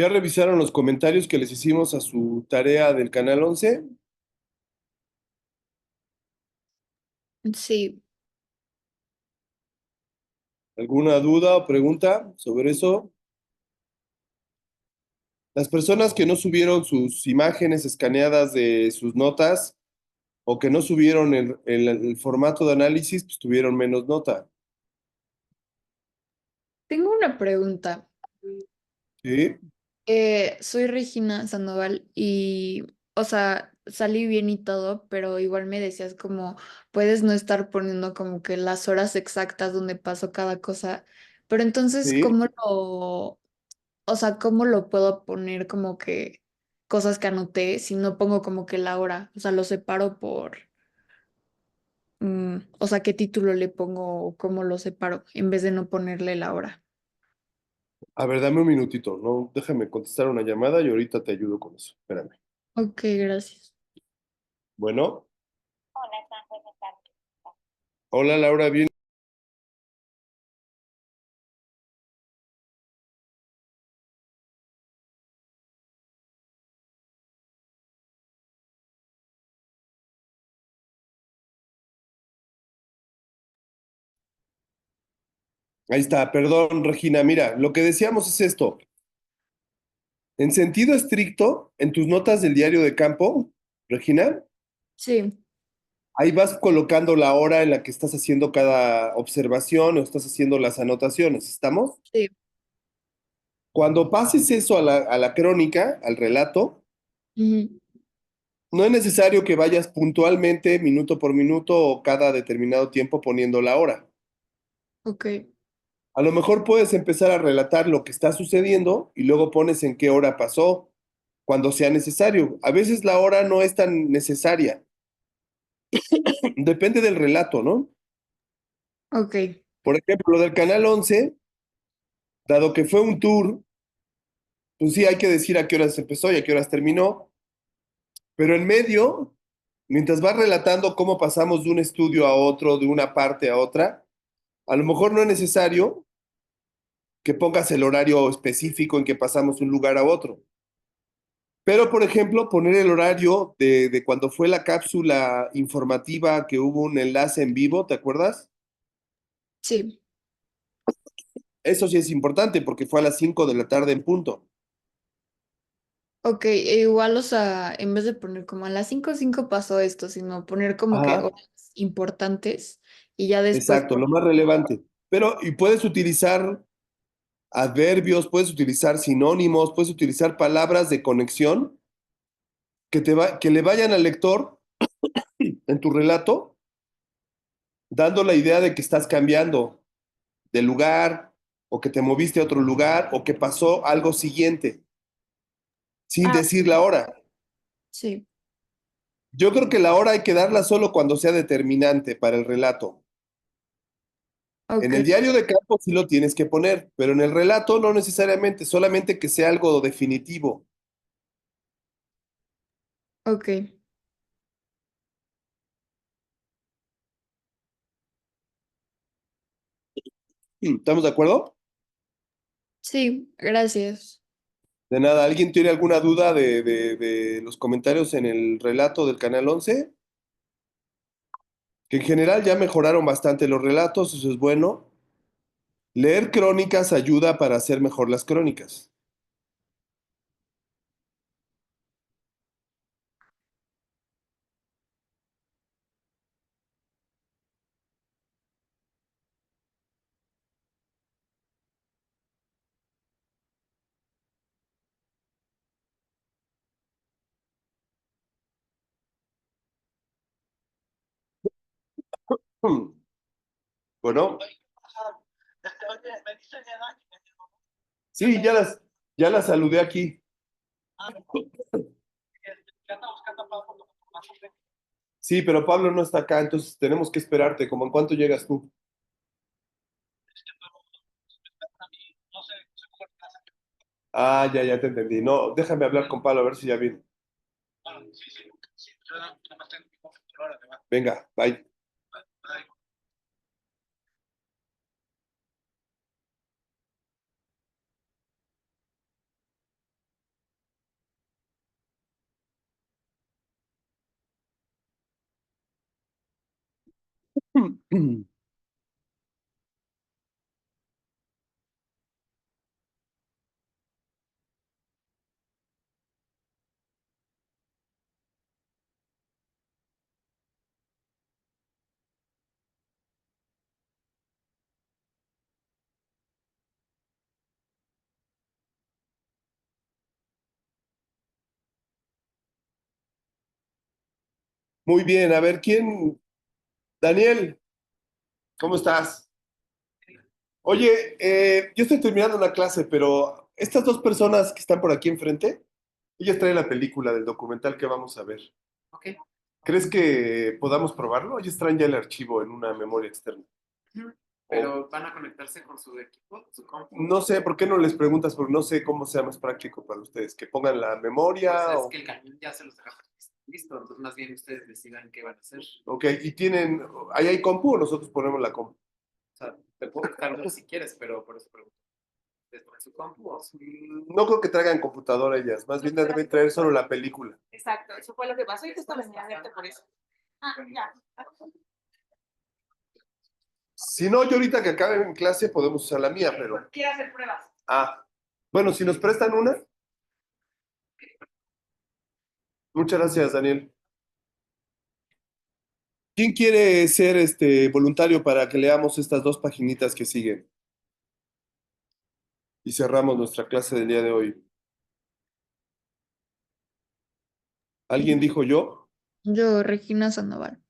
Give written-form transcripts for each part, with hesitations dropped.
¿Ya revisaron los comentarios que les hicimos a su tarea del Canal 11? Sí, ¿Alguna duda o pregunta sobre eso? Las personas que no subieron sus imágenes escaneadas de sus notas o que no subieron el formato de análisis, pues tuvieron menos nota. tengo una pregunta. ¿Sí? Soy Regina Sandoval y, o sea, salí bien y todo, pero igual me decías como, puedes no estar poniendo como que las horas exactas donde pasó cada cosa, pero entonces, ¿Sí? o sea, cómo lo puedo poner como que cosas que anoté si no pongo como que la hora? O sea, lo separo por, o sea, qué título le pongo o cómo lo separo en vez de no ponerle la hora. A ver, dame un minutito, no, déjame contestar una llamada y ahorita te ayudo con eso. Espérame. Ok, gracias. Bueno, hola Laura, bien. Ahí está, perdón, Regina. Mira, lo que decíamos es esto. En sentido estricto, en tus notas del diario de campo, Regina, Sí, ahí vas colocando la hora en la que estás haciendo cada observación o estás haciendo las anotaciones. ¿Estamos? sí. Cuando pases eso a la crónica, al relato, Ujú. no es necesario que vayas puntualmente, minuto por minuto o cada determinado tiempo poniendo la hora. Ok, A lo mejor puedes empezar a relatar lo que está sucediendo y luego pones en qué hora pasó, cuando sea necesario. A veces la hora no es tan necesaria. Depende del relato, ¿no? ok, Por ejemplo, lo del Canal 11, dado que fue un tour, pues sí hay que decir a qué horas empezó y a qué horas terminó, pero en medio, mientras vas relatando cómo pasamos de un estudio a otro, de una parte a otra, a lo mejor no es necesario que pongas el horario específico en que pasamos de un lugar a otro. Pero, por ejemplo, poner el horario de cuando fue la cápsula informativa que hubo un enlace en vivo, ¿te acuerdas? sí. Eso sí es importante porque fue a las 5 de la tarde en punto. Ok, igual, o sea, en vez de poner como a las 5:05 pasó esto, sino poner como que Ajá, horas importantes y ya después exacto, lo más relevante. Pero, y puedes utilizar adverbios, puedes utilizar sinónimos, puedes utilizar palabras de conexión que le vayan al lector en tu relato, dando la idea de que estás cambiando de lugar, o que te moviste a otro lugar, o que pasó algo siguiente, sin Ah, decir la hora. sí, Yo creo que la hora hay que darla solo cuando sea determinante para el relato. En ok, el diario de campo sí lo tienes que poner, pero en el relato no necesariamente, solamente que sea algo definitivo. ok. ¿Estamos de acuerdo? Sí, gracias. De nada, ¿alguien tiene alguna duda de los comentarios en el relato del Canal 11? Que en general ya mejoraron bastante los relatos, eso es bueno. Leer crónicas ayuda para hacer mejor las crónicas. Hmm. Bueno, sí, ya las saludé aquí. Sí, pero Pablo no está acá, entonces tenemos que esperarte. ¿Cómo en cuánto llegas tú? Ah, ya te entendí. No, déjame hablar con Pablo a ver si ya viene. Venga, bye. Muy bien, a ver, ¿quién? Daniel, ¿cómo estás? Oye, yo estoy terminando una clase, pero estas dos personas que están por aquí enfrente, ellas traen la película del documental que vamos a ver. Ok. ¿Crees que podamos probarlo? Ellos traen ya el archivo en una memoria externa. Ujú. Pero van a conectarse con su equipo, su compu. No sé, ¿por qué no les preguntas? Porque no sé cómo sea más práctico para ustedes, que pongan la memoria Pues es o... que el camión ya se los deja listo, entonces más bien ustedes decidan qué van a hacer. Ok, y tienen... ¿Ahí hay compu o nosotros ponemos la compu? O sea, te puedo prestar uno si quieres, pero por eso pregunto. ¿Ustedes ponen su compu o su... No creo que traigan computadora ellas, más bien deben traer solo la película. Exacto, eso fue lo que pasó y justo venía a verte por eso. Ah, ya. Si no, yo ahorita que acabe mi clase podemos usar la mía, pero... Quiero hacer pruebas. Ah, bueno, si nos prestan una. Muchas gracias, Daniel. ¿Quién quiere ser voluntario para que leamos estas dos paginitas que siguen? Y cerramos nuestra clase del día de hoy. ¿Alguien dijo yo? Yo, Regina Sandoval.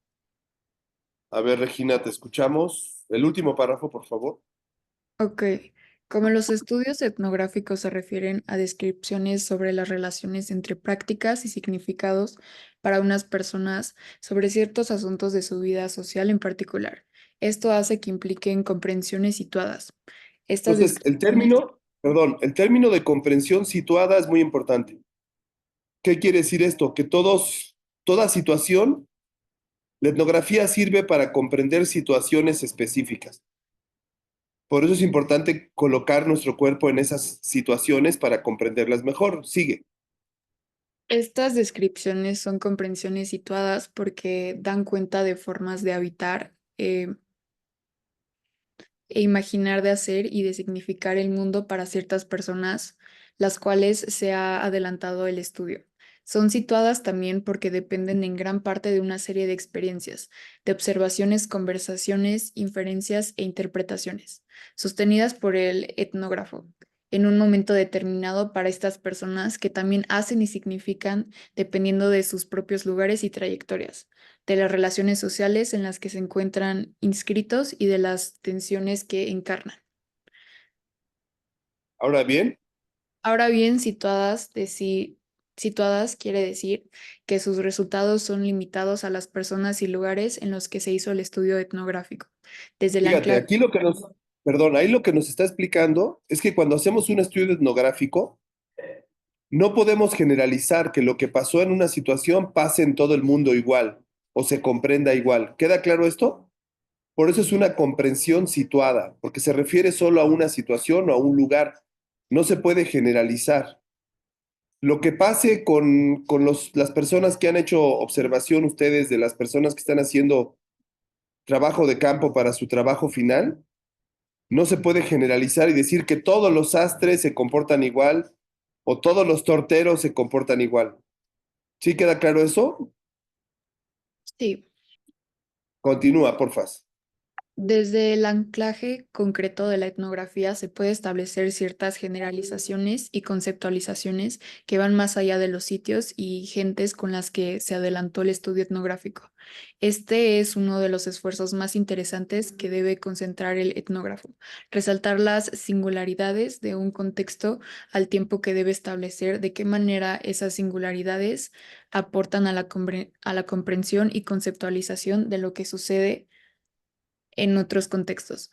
A ver, Regina, te escuchamos. El último párrafo, por favor. Ok. Como los estudios etnográficos se refieren a descripciones sobre las relaciones entre prácticas y significados para unas personas sobre ciertos asuntos de su vida social en particular, esto hace que impliquen comprensiones situadas. Estas Entonces, el descripciones término, perdón, el término de comprensión situada es muy importante. ¿Qué quiere decir esto? Que toda situación, la etnografía sirve para comprender situaciones específicas. Por eso es importante colocar nuestro cuerpo en esas situaciones para comprenderlas mejor. Sigue. Estas descripciones son comprensiones situadas porque dan cuenta de formas de habitar e imaginar de hacer y de significar el mundo para ciertas personas, las cuales se ha adelantado el estudio. Son situadas también porque dependen en gran parte de una serie de experiencias, de observaciones, conversaciones, inferencias e interpretaciones, sostenidas por el etnógrafo, en un momento determinado para estas personas que también hacen y significan dependiendo de sus propios lugares y trayectorias, de las relaciones sociales en las que se encuentran inscritos y de las tensiones que encarnan. Ahora bien, Ahora bien, situadas quiere decir que sus resultados son limitados a las personas y lugares en los que se hizo el estudio etnográfico. Desde el fíjate, anclaje, aquí perdón, ahí lo que nos está explicando es que cuando hacemos un estudio etnográfico, no podemos generalizar que lo que pasó en una situación pase en todo el mundo igual o se comprenda igual. ¿Queda claro esto? Por eso es una comprensión situada, porque se refiere solo a una situación o a un lugar. No se puede generalizar. Lo que pase con las personas que han hecho observación ustedes de las personas que están haciendo trabajo de campo para su trabajo final, no se puede generalizar y decir que todos los sastres se comportan igual o todos los torteros se comportan igual. ¿Sí queda claro eso? sí. Continúa, porfas. Desde el anclaje concreto de la etnografía se puede establecer ciertas generalizaciones y conceptualizaciones que van más allá de los sitios y gentes con las que se adelantó el estudio etnográfico. Este es uno de los esfuerzos más interesantes que debe concentrar el etnógrafo, resaltar las singularidades de un contexto al tiempo que debe establecer de qué manera esas singularidades aportan a a la comprensión y conceptualización de lo que sucede en otros contextos.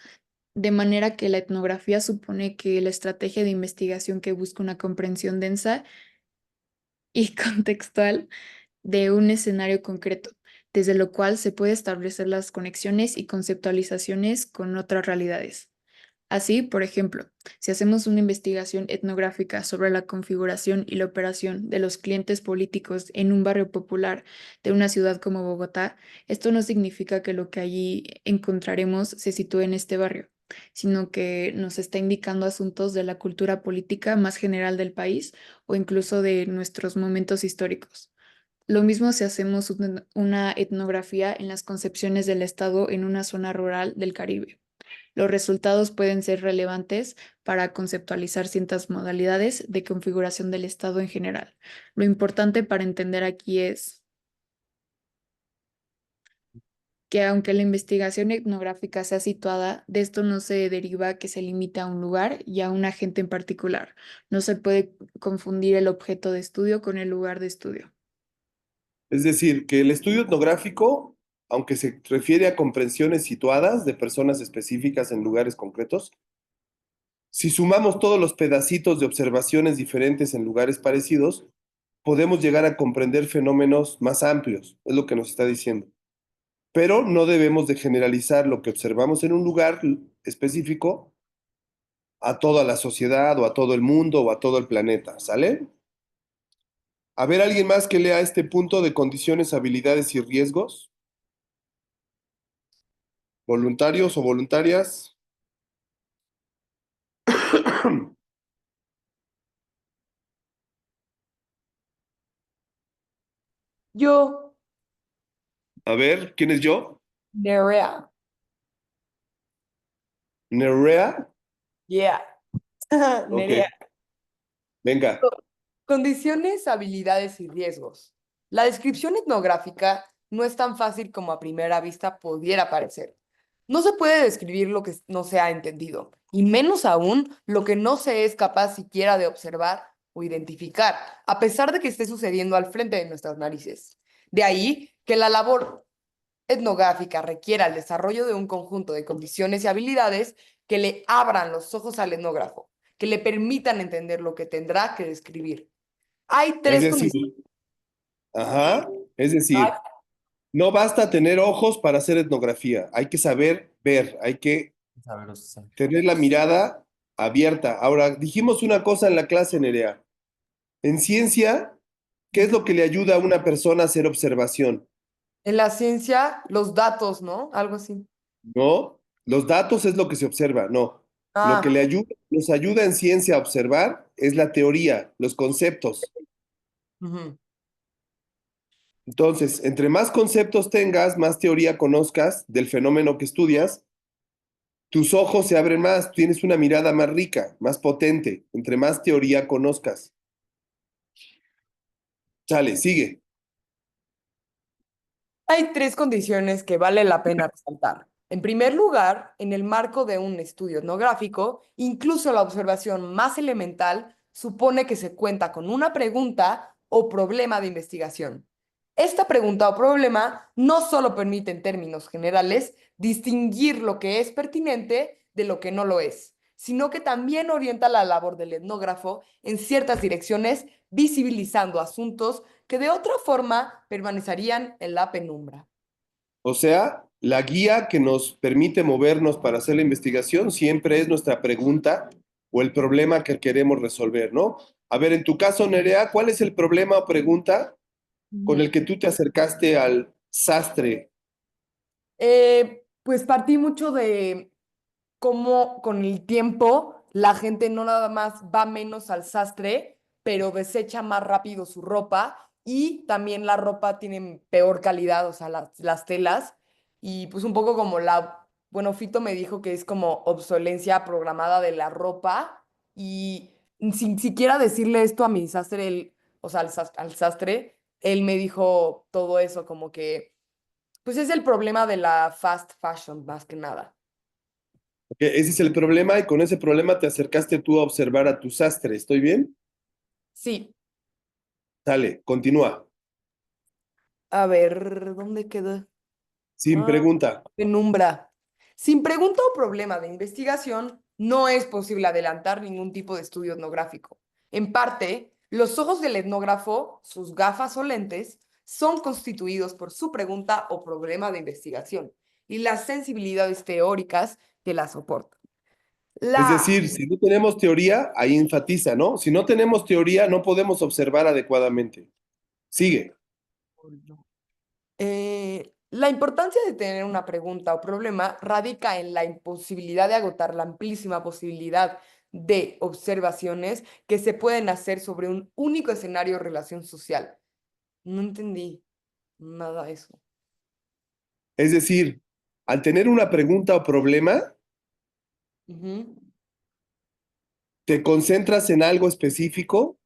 De manera que la etnografía supone que la estrategia de investigación que busca una comprensión densa y contextual de un escenario concreto, desde lo cual se puede establecer las conexiones y conceptualizaciones con otras realidades. Así, por ejemplo, si hacemos una investigación etnográfica sobre la configuración y la operación de los clientes políticos en un barrio popular de una ciudad como Bogotá, esto no significa que lo que allí encontraremos se sitúe en este barrio, sino que nos está indicando asuntos de la cultura política más general del país o incluso de nuestros momentos históricos. Lo mismo si hacemos una etnografía en las concepciones del Estado en una zona rural del Caribe. Los resultados pueden ser relevantes para conceptualizar ciertas modalidades de configuración del Estado en general. Lo importante para entender aquí es que aunque la investigación etnográfica sea situada, de esto no se deriva que se limite a un lugar y a un agente en particular. No se puede confundir el objeto de estudio con el lugar de estudio. Es decir, que el estudio etnográfico, aunque se refiere a comprensiones situadas de personas específicas en lugares concretos, si sumamos todos los pedacitos de observaciones diferentes en lugares parecidos, podemos llegar a comprender fenómenos más amplios, es lo que nos está diciendo. Pero no debemos de generalizar lo que observamos en un lugar específico a toda la sociedad o a todo el mundo o a todo el planeta, ¿sale? A ver, alguien más que lea este punto de condiciones, habilidades y riesgos. ¿Voluntarios o voluntarias? Yo, A ver, ¿quién es yo? Nerea. Nerea. Yeah. Ok, Nerea. venga. Condiciones, habilidades y riesgos. La descripción etnográfica no es tan fácil como a primera vista pudiera parecer. No se puede describir lo que no se ha entendido, y menos aún lo que no se es capaz siquiera de observar o identificar, a pesar de que esté sucediendo al frente de nuestras narices. De ahí que la labor etnográfica requiera el desarrollo de un conjunto de condiciones y habilidades que le abran los ojos al etnógrafo, que le permitan entender lo que tendrá que describir. Hay Es tres decir, condiciones. ajá, es decir, no basta tener ojos para hacer etnografía, hay que saber ver, hay que tener la mirada abierta. Ahora, dijimos una cosa en la clase, Nerea. En ciencia, ¿qué es lo que le ayuda a una persona a hacer observación? En la ciencia, los datos, ¿no? Algo así. ¿No? Los datos es lo que se observa, no. Lo que Ah, le ayuda, nos ayuda en ciencia a observar es la teoría, los conceptos. ujú. Entonces, entre más conceptos tengas, más teoría conozcas del fenómeno que estudias, tus ojos se abren más, tienes una mirada más rica, más potente, entre más teoría conozcas. Sale, sigue. Hay tres condiciones que vale la pena resaltar. En primer lugar, en el marco de un estudio etnográfico, incluso la observación más elemental supone que se cuenta con una pregunta o problema de investigación. Esta pregunta o problema no solo permite en términos generales distinguir lo que es pertinente de lo que no lo es, sino que también orienta la labor del etnógrafo en ciertas direcciones, visibilizando asuntos que de otra forma permanecerían en la penumbra. O sea, la guía que nos permite movernos para hacer la investigación siempre es nuestra pregunta o el problema que queremos resolver, ¿no? A ver, en tu caso, Nerea, ¿cuál es el problema o pregunta con el que tú te acercaste al sastre? Pues partí mucho de cómo con el tiempo la gente no nada más va menos al sastre, pero desecha más rápido su ropa y también la ropa tiene peor calidad, o sea, las telas. Y pues un poco como bueno, Fito me dijo que es como obsolencia programada de la ropa y sin siquiera decirle esto a mi sastre, o sea, al sastre, él me dijo todo eso, como que, pues es el problema de la fast fashion, más que nada. Porque ese es el problema y con ese problema te acercaste tú a observar a tu sastre, ¿estoy bien? Sí, Sale, continúa. a ver, ¿dónde quedó? Sin Ah, pregunta. penumbra. Sin pregunta o problema de investigación, no es posible adelantar ningún tipo de estudio etnográfico. En parte, los ojos del etnógrafo, sus gafas o lentes, son constituidos por su pregunta o problema de investigación y las sensibilidades teóricas que la soportan. Es La... decir, si no tenemos teoría, ahí enfatiza, ¿no? Si no tenemos teoría, no podemos observar adecuadamente. Sigue. La importancia de tener una pregunta o problema radica en la imposibilidad de agotar la amplísima posibilidad de observaciones que se pueden hacer sobre un único escenario o relación social. No entendí nada de eso. Es decir, al tener una pregunta o problema, Ujú. te concentras en algo específico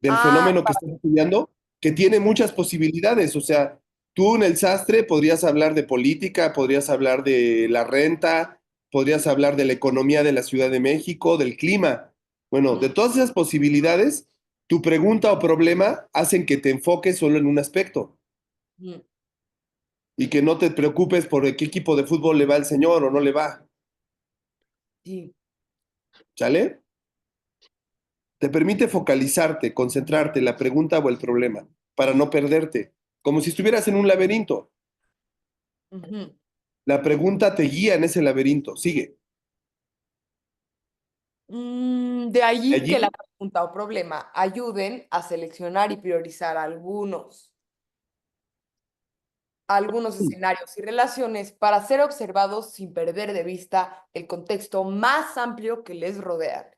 del Ah, fenómeno que estás estudiando, que tiene muchas posibilidades. O sea, tú en el sastre podrías hablar de política, podrías hablar de la renta, podrías hablar de la economía de la Ciudad de México, del clima. Bueno, de todas esas posibilidades, tu pregunta o problema hacen que te enfoques solo en un aspecto ujú. y que no te preocupes por qué equipo de fútbol le va el señor o no le va. Sí. ¿Sale? Te permite focalizarte, concentrarte en la pregunta o el problema para no perderte, como si estuvieras en un laberinto. Ujú. La pregunta te guía en ese laberinto. Sigue. De allí que la Allí, pregunta o problema ayuden a seleccionar y priorizar algunos escenarios y relaciones para ser observados sin perder de vista el contexto más amplio que les rodea.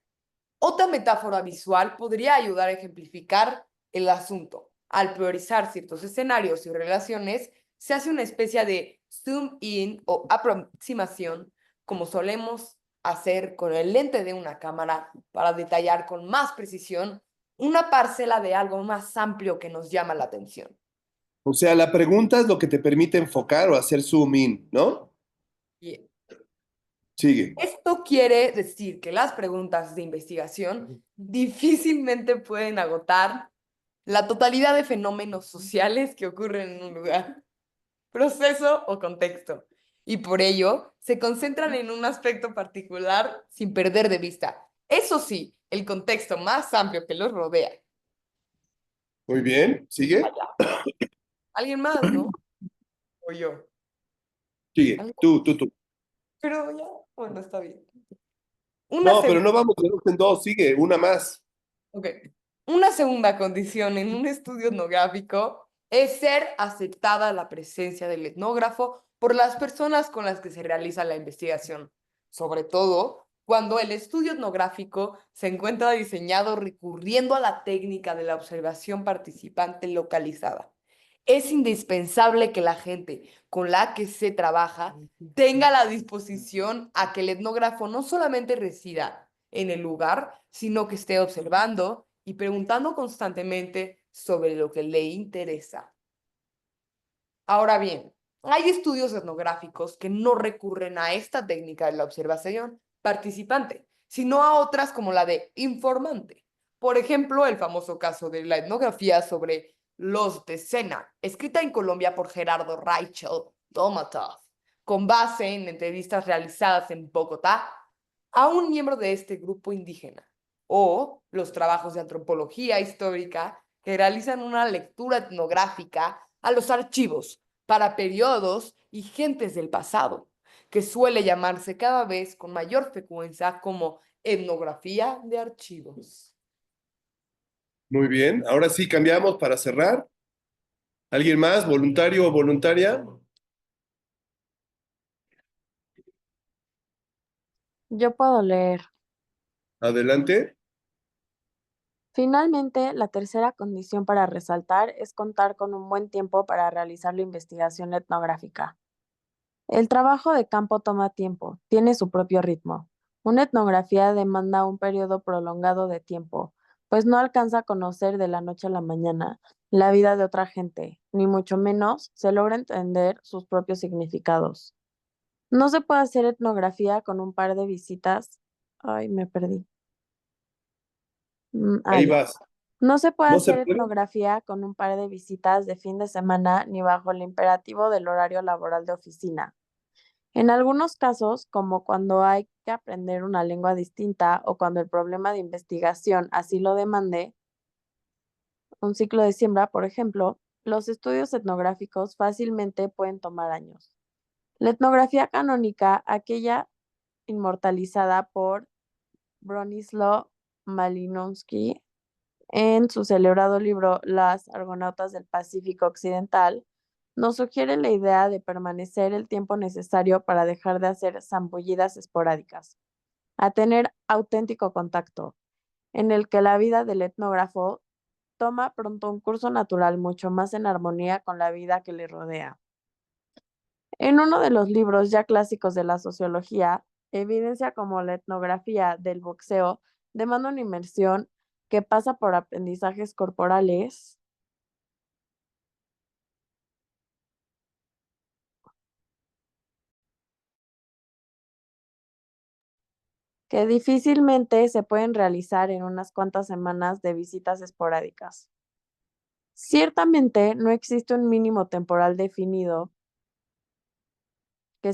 Otra metáfora visual podría ayudar a ejemplificar el asunto. Al priorizar ciertos escenarios y relaciones, se hace una especie de zoom in o aproximación, como solemos hacer con el lente de una cámara para detallar con más precisión una parcela de algo más amplio que nos llama la atención. o sea, la pregunta es lo que te permite enfocar o hacer zoom in, ¿no? Bien. Sigue. Esto quiere decir que las preguntas de investigación difícilmente pueden agotar la totalidad de fenómenos sociales que ocurren en un lugar, proceso o contexto, y por ello se concentran en un aspecto particular sin perder de vista, eso sí, el contexto más amplio que los rodea. Muy bien. Sigue. Vaya, alguien más, ¿no? O yo. Sigue. ¿Alguien? Tú. Pero ya, bueno, está bien. Una No, pero segunda. no vamos de dos en dos. Sigue. Una más. Ok. Una segunda condición en un estudio etnográfico es ser aceptada la presencia del etnógrafo por las personas con las que se realiza la investigación, sobre todo cuando el estudio etnográfico se encuentra diseñado recurriendo a la técnica de la observación participante localizada. Es indispensable que la gente con la que se trabaja tenga la disposición a que el etnógrafo no solamente resida en el lugar, sino que esté observando y preguntando constantemente sobre lo que le interesa. Ahora bien, hay estudios etnográficos que no recurren a esta técnica de la observación participante, sino a otras como la de informante. Por ejemplo, el famoso caso de la etnografía sobre los de Sena, escrita en Colombia por Gerardo Raichel Domatov, con base en entrevistas realizadas en Bogotá a un miembro de este grupo indígena, o los trabajos de antropología histórica que realizan una lectura etnográfica a los archivos para periodos y gentes del pasado, que suele llamarse cada vez con mayor frecuencia como etnografía de archivos. Muy bien. Ahora sí, cambiamos para cerrar. ¿Alguien más? ¿Voluntario o voluntaria? Yo puedo leer. Adelante. Finalmente, la tercera condición para resaltar es contar con un buen tiempo para realizar la investigación etnográfica. El trabajo de campo toma tiempo, tiene su propio ritmo. Una etnografía demanda un periodo prolongado de tiempo, pues no alcanza a conocer de la noche a la mañana la vida de otra gente, ni mucho menos se logra entender sus propios significados. No se puede hacer etnografía con un par de visitas. Ay, me perdí. Ahí Ya. vas. No se puede ¿No se hacer puede? etnografía con un par de visitas de fin de semana ni bajo el imperativo del horario laboral de oficina. En algunos casos, como cuando hay que aprender una lengua distinta o cuando el problema de investigación así lo demande, un ciclo de siembra, por ejemplo, los estudios etnográficos fácilmente pueden tomar años. La etnografía canónica, aquella inmortalizada por Bronislaw Malinowski en su celebrado libro Las Argonautas del Pacífico Occidental, nos sugiere la idea de permanecer el tiempo necesario para dejar de hacer zambullidas esporádicas, a tener auténtico contacto, en el que la vida del etnógrafo toma pronto un curso natural mucho más en armonía con la vida que le rodea. En uno de los libros ya clásicos de la sociología, evidencia cómo la etnografía del boxeo demanda una inmersión que pasa por aprendizajes corporales que difícilmente se pueden realizar en unas cuantas semanas de visitas esporádicas. Ciertamente no existe un mínimo temporal definido que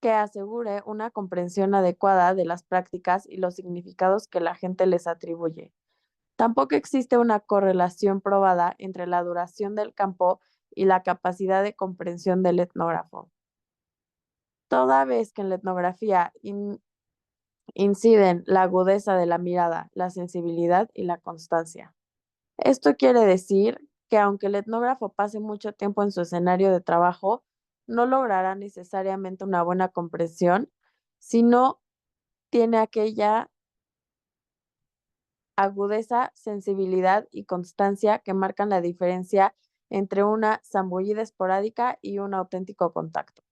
que asegure una comprensión adecuada de las prácticas y los significados que la gente les atribuye. Tampoco existe una correlación probada entre la duración del campo y la capacidad de comprensión del etnógrafo. Toda vez que en la etnografía inciden la agudeza de la mirada, la sensibilidad y la constancia. Esto quiere decir que aunque el etnógrafo pase mucho tiempo en su escenario de trabajo, no logrará necesariamente una buena comprensión si no tiene aquella agudeza, sensibilidad y constancia que marcan la diferencia entre una zambullida esporádica y un auténtico contacto.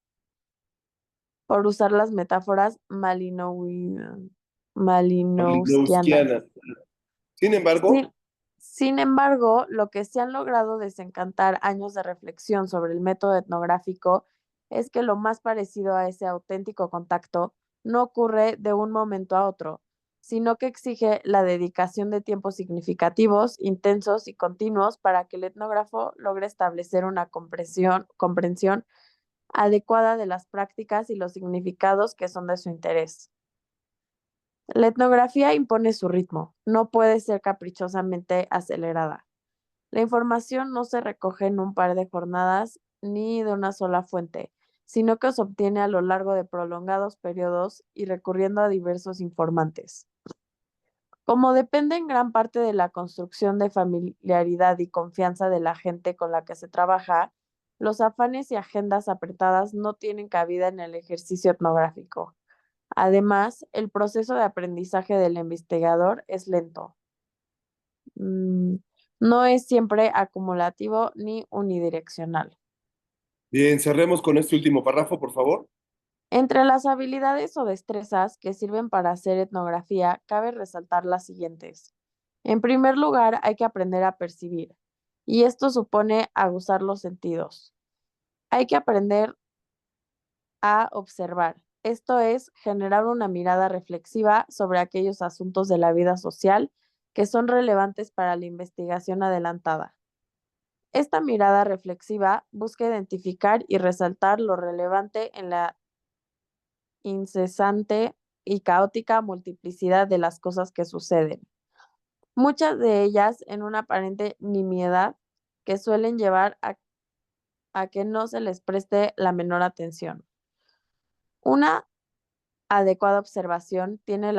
Por usar las metáforas malinowskianas. Malinowskiana. Sin embargo, Sin, sin embargo, lo que se han logrado desencantar años de reflexión sobre el método etnográfico es que lo más parecido a ese auténtico contacto no ocurre de un momento a otro, sino que exige la dedicación de tiempos significativos, intensos y continuos para que el etnógrafo logre establecer una comprensión adecuada de las prácticas y los significados que son de su interés. La etnografía impone su ritmo, no puede ser caprichosamente acelerada. La información no se recoge en un par de jornadas ni de una sola fuente, sino que se obtiene a lo largo de prolongados periodos y recurriendo a diversos informantes. Como depende en gran parte de la construcción de familiaridad y confianza de la gente con la que se trabaja, los afanes y agendas apretadas no tienen cabida en el ejercicio etnográfico. Además, el proceso de aprendizaje del investigador es lento. Mm, no es siempre acumulativo ni unidireccional. bien, cerremos con este último párrafo, por favor. Entre las habilidades o destrezas que sirven para hacer etnografía, cabe resaltar las siguientes. En primer lugar, hay que aprender a percibir, y esto supone aguzar los sentidos. Hay que aprender a observar, esto es, generar una mirada reflexiva sobre aquellos asuntos de la vida social que son relevantes para la investigación adelantada. Esta mirada reflexiva busca identificar y resaltar lo relevante en la incesante y caótica multiplicidad de las cosas que suceden, muchas de ellas en una aparente nimiedad que suelen llevar a que no se les preste la menor atención. Una adecuada observación tiene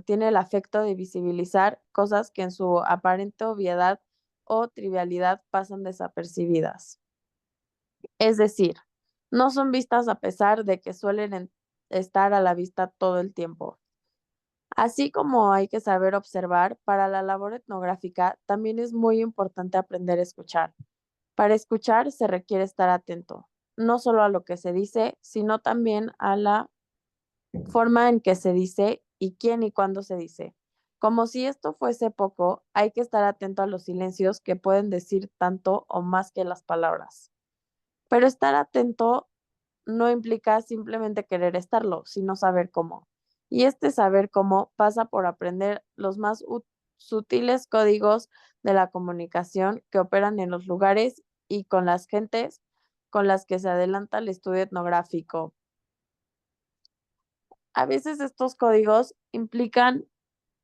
tiene el afecto de visibilizar cosas que en su aparente obviedad o trivialidad pasan desapercibidas. Es decir, no son vistas a pesar de que suelen estar a la vista todo el tiempo. Así como hay que saber observar, para la labor etnográfica también es muy importante aprender a escuchar. Para escuchar se requiere estar atento, no solo a lo que se dice, sino también a la forma en que se dice y quién y cuándo se dice. Como si esto fuese poco, hay que estar atento a los silencios que pueden decir tanto o más que las palabras. Pero estar atento no implica simplemente querer estarlo, sino saber cómo. Y este saber cómo pasa por aprender los más sutiles códigos de la comunicación que operan en los lugares y con las gentes con las que se adelanta el estudio etnográfico. A veces estos códigos implican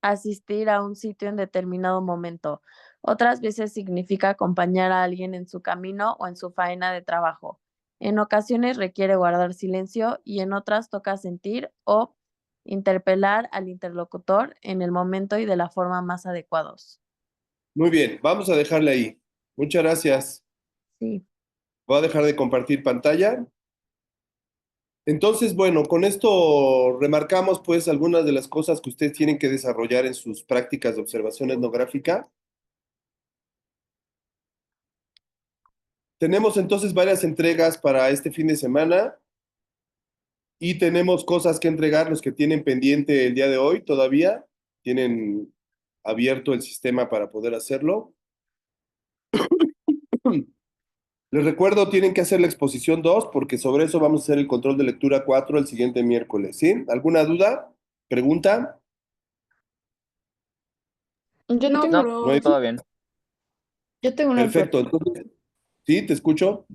asistir a un sitio en determinado momento. Otras veces significa acompañar a alguien en su camino o en su faena de trabajo. En ocasiones requiere guardar silencio y en otras toca sentir o interpelar al interlocutor en el momento y de la forma más adecuados. Muy bien, vamos a dejarle ahí. Muchas gracias. Sí. Voy a dejar de compartir pantalla. Entonces, bueno, con esto remarcamos pues algunas de las cosas que ustedes tienen que desarrollar en sus prácticas de observación etnográfica. Tenemos entonces varias entregas para este fin de semana y tenemos cosas que entregar los que tienen pendiente el día de hoy todavía. Tienen abierto el sistema para poder hacerlo. Les recuerdo, tienen que hacer la exposición 2 porque sobre eso vamos a hacer el control de lectura 4 el siguiente miércoles, ¿sí? ¿Alguna duda? ¿Pregunta? Yo No, tengo, ¿No hay? todo bien. yo tengo una Perfecto, pregunta. entonces, sí, te escucho.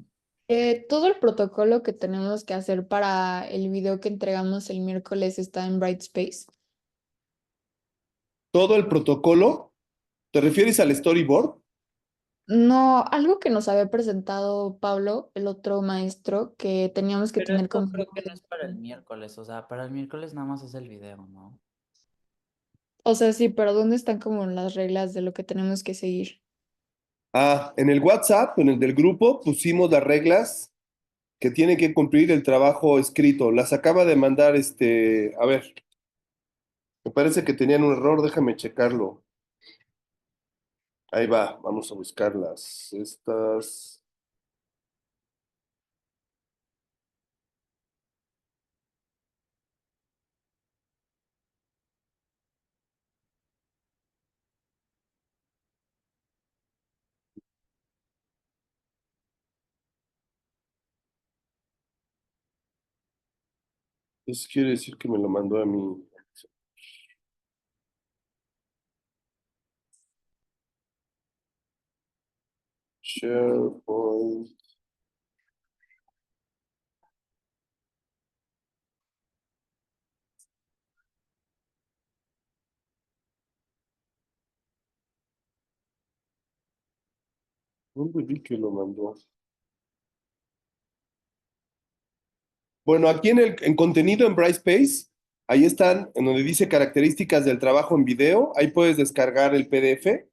Todo el protocolo que tenemos que hacer para el video que entregamos el miércoles está en Brightspace. Todo el protocolo, ¿te refieres al storyboard? No, algo que nos había presentado Pablo, el otro maestro, que teníamos que Pero tener esto como... creo que no es para el miércoles, o sea, para el miércoles nada más es el video, ¿no? O sea, sí, pero ¿dónde están como las reglas de lo que tenemos que seguir? Ah, en el WhatsApp, en el del grupo, pusimos las reglas que tiene que cumplir el trabajo escrito. Las acaba de mandar a ver, me parece que tenían un error, déjame checarlo. Ahí va, vamos a buscarlas. Estas. Eso quiere decir que me lo mandó a mí. SharePoint. ¿Dónde vi que lo mandó? Bueno, aquí en contenido en Brightspace, ahí están, en donde dice características del trabajo en video, ahí puedes descargar el PDF.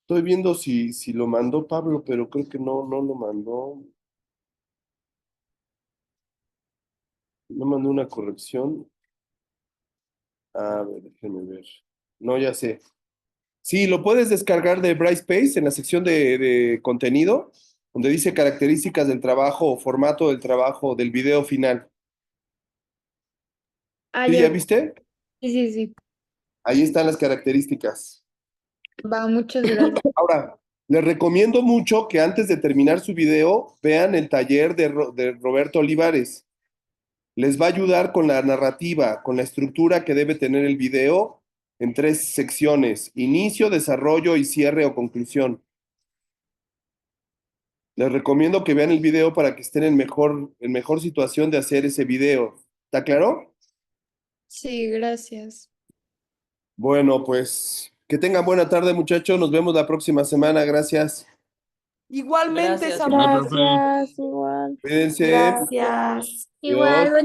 Estoy viendo si lo mandó Pablo, pero creo que no lo mandó. No mandó una corrección. A ver, déjenme ver. No, ya sé. Sí, lo puedes descargar de Brightspace en la sección de contenido, donde dice características del trabajo o formato del trabajo del video final. Ah, ¿Sí, ya. ya viste? Sí, sí, sí. Ahí están las características. Va, muchas gracias. Ahora, les recomiendo mucho que antes de terminar su video vean el taller de Roberto Olivares. Les va a ayudar con la narrativa, con la estructura que debe tener el video en 3 secciones: inicio, desarrollo y cierre o conclusión. Les recomiendo que vean el video para que estén en mejor situación de hacer ese video. ¿Está claro? Sí, gracias. Bueno, pues que tengan buena tarde, muchachos. Nos vemos la próxima semana. Gracias. Igualmente, Gracias. Samuel. Gracias, igual. Cuídense. Gracias. Adiós.